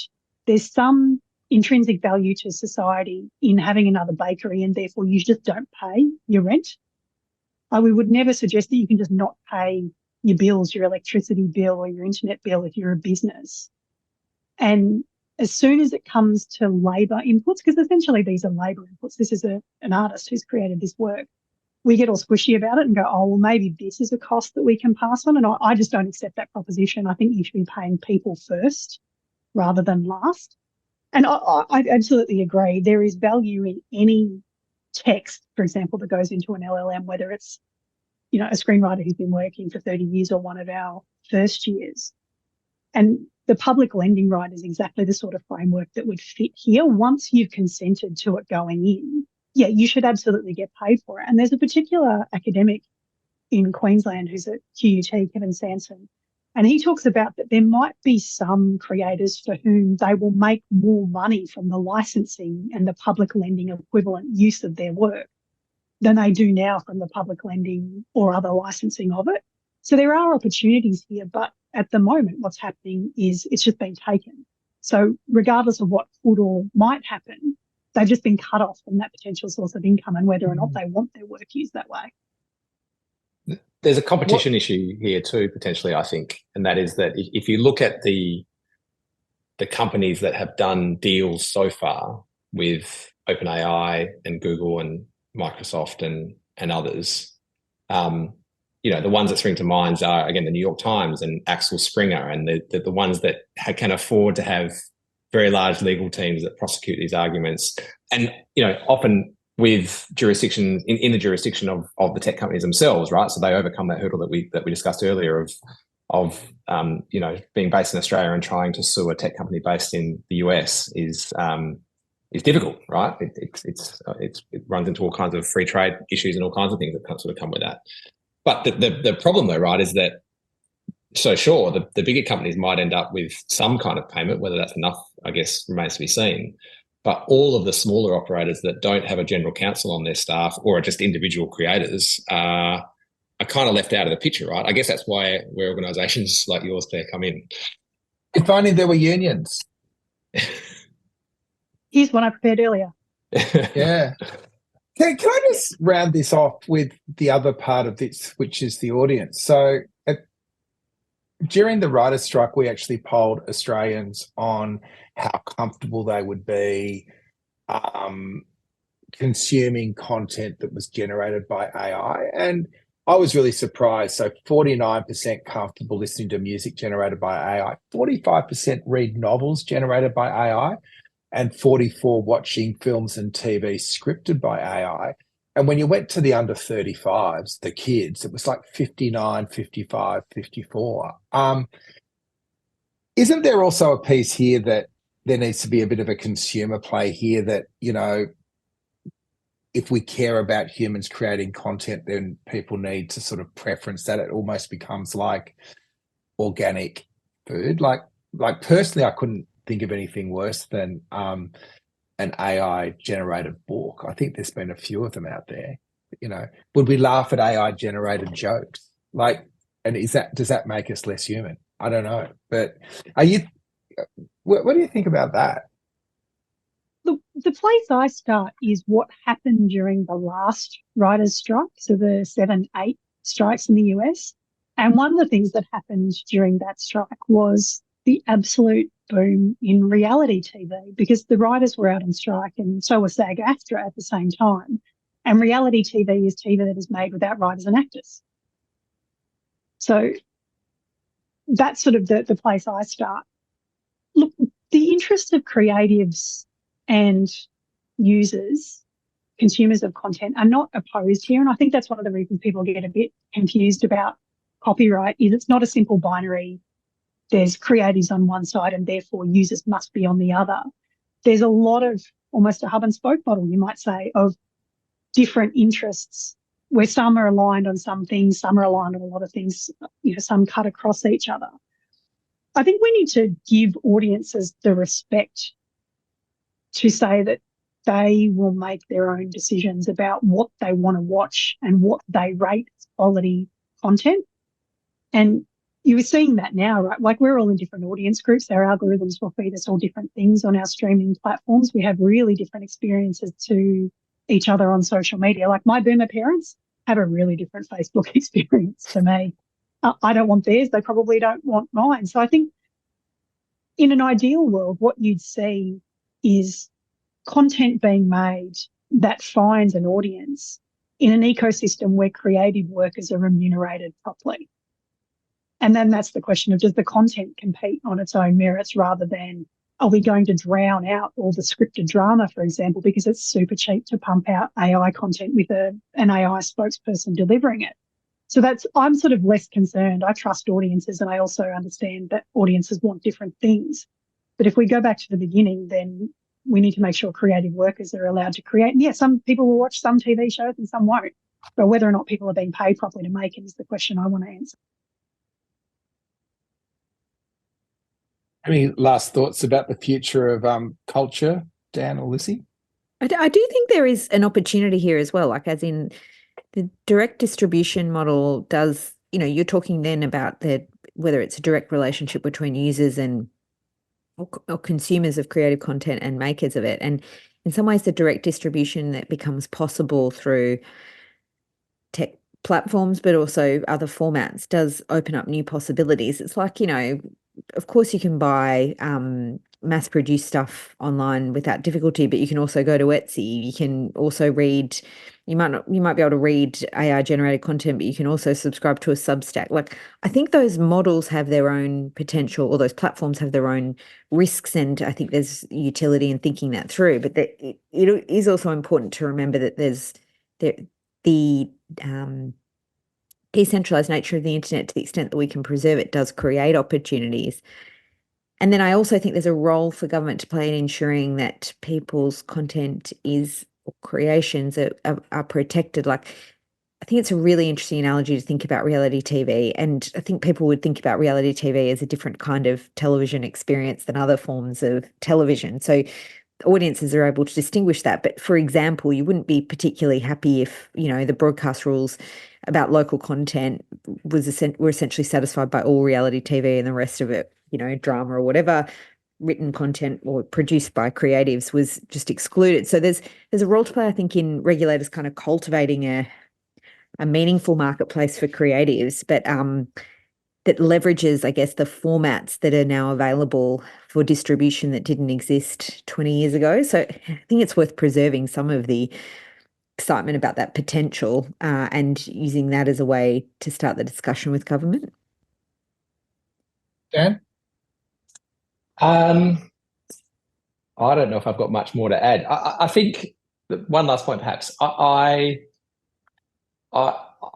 there's some intrinsic value to society in having another bakery, and therefore you just don't pay your rent. We would never suggest that you can just not pay your bills, your electricity bill or your internet bill if you're a business. And as soon as it comes to labour inputs, because essentially these are labour inputs, this is an artist who's created this work, we get all squishy about it and go, oh, well, maybe this is a cost that we can pass on. And I just don't accept that proposition. I think you should be paying people first rather than last. And I absolutely agree. There is value in any text, for example, that goes into an LLM, whether it's, a screenwriter who's been working for 30 years or one of our first years. And the public lending right is exactly the sort of framework that would fit here. Once you've consented to it going in, yeah, you should absolutely get paid for it. And there's a particular academic in Queensland who's at QUT, Kevin Sanson, and he talks about that there might be some creators for whom they will make more money from the licensing and the public lending equivalent use of their work than they do now from the public lending or other licensing of it. So there are opportunities here, but at the moment what's happening is it's just been taken. So regardless of what could or might happen, they've just been cut off from that potential source of income and whether or not they want their work used that way. There's a competition issue here too, potentially, I think, and that is that if you look at the companies that have done deals so far with OpenAI and Google and Microsoft and others, the ones that spring to mind are, again, the New York Times and Axel Springer, and the ones that can afford to have very large legal teams that prosecute these arguments, and often with jurisdictions in the jurisdiction of the tech companies themselves, right? So they overcome that hurdle that we discussed earlier of being based in Australia and trying to sue a tech company based in the US is difficult, right? It runs into all kinds of free trade issues and all kinds of things that sort of come with that. But the problem though, right, is that, so sure, the bigger companies might end up with some kind of payment. Whether that's enough, I guess, remains to be seen. But all of the smaller operators that don't have a general counsel on their staff or are just individual creators are kind of left out of the picture, right? I guess that's where organisations like yours, Claire, come in. If only there were unions. Here's one I prepared earlier. Yeah. Can I just round this off with the other part of this, which is the audience? So during the writer's strike, we actually polled Australians on how comfortable they would be consuming content that was generated by AI. And I was really surprised. So 49% comfortable listening to music generated by AI, 45% read novels generated by AI, and 44% watching films and TV scripted by AI. And when you went to the under 35s, the kids, it was like 59, 55, 54. Isn't there also a piece here that there needs to be a bit of a consumer play here that, you know, if we care about humans creating content, then people need to sort of preference that. It almost becomes like organic food. Like personally, I couldn't think of anything worse than an AI generated book. I think there's been a few of them out there. You know, would we laugh at AI generated jokes? Like, and does that make us less human? I don't know. But what do you think about that? The place I start is what happened during the last writers' strike, so the 7-8 strikes in the US. And one of the things that happened during that strike was the absolute boom in reality TV, because the writers were out on strike and so was SAG-AFTRA at the same time. And reality TV is TV that is made without writers and actors. So that's sort of the place I start. Look, the interest of creatives and users, consumers of content, are not opposed here. And I think that's one of the reasons people get a bit confused about copyright, is it's not a simple binary. There's creatives on one side and therefore users must be on the other. There's a lot of almost a hub and spoke model, you might say, of different interests where some are aligned on some things, some are aligned on a lot of things, you know, some cut across each other. I think we need to give audiences the respect to say that they will make their own decisions about what they want to watch and what they rate as quality content. And you were seeing that now, right? Like, we're all in different audience groups. Our algorithms will feed us all different things on our streaming platforms. We have really different experiences to each other on social media. Like, my boomer parents have a really different Facebook experience to me. I don't want theirs. They probably don't want mine. So I think in an ideal world, what you'd see is content being made that finds an audience in an ecosystem where creative workers are remunerated properly. And then that's the question of, does the content compete on its own merits, rather than, are we going to drown out all the scripted drama, for example, because it's super cheap to pump out AI content with an AI spokesperson delivering it? So I'm sort of less concerned. I trust audiences, and I also understand that audiences want different things. But if we go back to the beginning, then we need to make sure creative workers are allowed to create. And yeah, some people will watch some TV shows and some won't. But whether or not people are being paid properly to make it is the question I want to answer. Any last thoughts about the future of culture, Dan or Lizzie? I do think there is an opportunity here as well, like as in the direct distribution model does, you know, you're talking then about whether it's a direct relationship between users and or consumers of creative content and makers of it. And in some ways, the direct distribution that becomes possible through tech platforms, but also other formats, does open up new possibilities. It's like, you know, of course you can buy mass-produced stuff online without difficulty, but you can also go to Etsy. You can also read. You might be able to read AI-generated content, but you can also subscribe to a Substack. Like, I think those models have their own potential, or those platforms have their own risks, and I think there's utility in thinking that through. But it is also important to remember that there's the decentralized nature of the internet, to the extent that we can preserve it, does create opportunities. And then I also think there's a role for government to play in ensuring that people's content or creations are protected. Like, I think it's a really interesting analogy to think about reality TV. And I think people would think about reality TV as a different kind of television experience than other forms of television. So audiences are able to distinguish that. But for example, you wouldn't be particularly happy if, you know, the broadcast rules about local content were essentially satisfied by all reality TV, and the rest of it, you know, drama or whatever written content or produced by creatives, was just excluded. So there's a role to play, I think, in regulators kind of cultivating a meaningful marketplace for creatives, but that leverages, I guess, the formats that are now available for distribution that didn't exist 20 years ago. So I think it's worth preserving some of the excitement about that potential and using that as a way to start the discussion with government. Dan? I don't know if I've got much more to add. I think one last point, perhaps.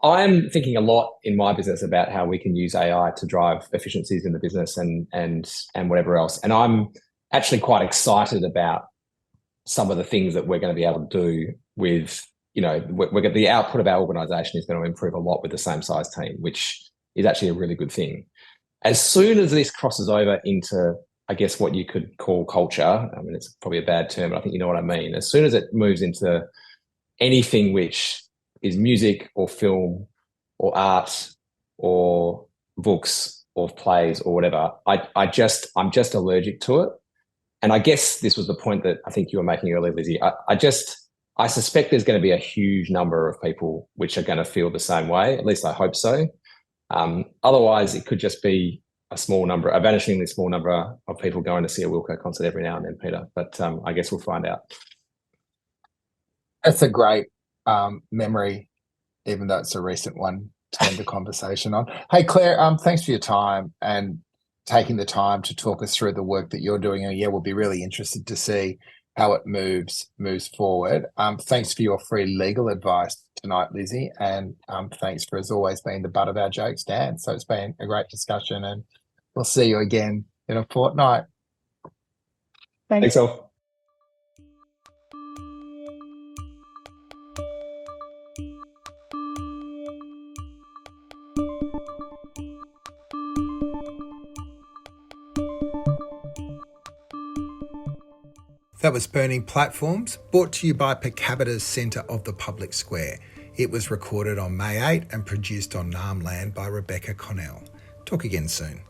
I'm thinking a lot in my business about how we can use AI to drive efficiencies in the business and whatever else. And actually quite excited about some of the things that we're going to be able to do with, the output of our organisation is going to improve a lot with the same size team, which is actually a really good thing. As soon as this crosses over into, I guess, what you could call culture, I mean, it's probably a bad term, but I think you know what I mean. As soon as it moves into anything which is music or film or art or books or plays or whatever, I'm just allergic to it. And I guess this was the point that I think you were making earlier, Lizzie. I suspect there's going to be a huge number of people which are going to feel the same way. At least I hope so. Otherwise, it could just be a vanishingly small number of people going to see a Wilco concert every now and then, Peter. But I guess we'll find out. That's a great memory, even though it's a recent one, to end the conversation on. Hey, Claire, thanks for your time and taking the time to talk us through the work that you're doing. And yeah, we'll be really interested to see how it moves forward. Thanks for your free legal advice tonight, Lizzie. And thanks for, as always, being the butt of our jokes, Dan. So it's been a great discussion, and we'll see you again in a fortnight. Thanks all. That was Burning Platforms, brought to you by Per Capita's Centre of the Public Square. It was recorded on May 8 and produced on Naarm land by Rebecca Connell. Talk again soon.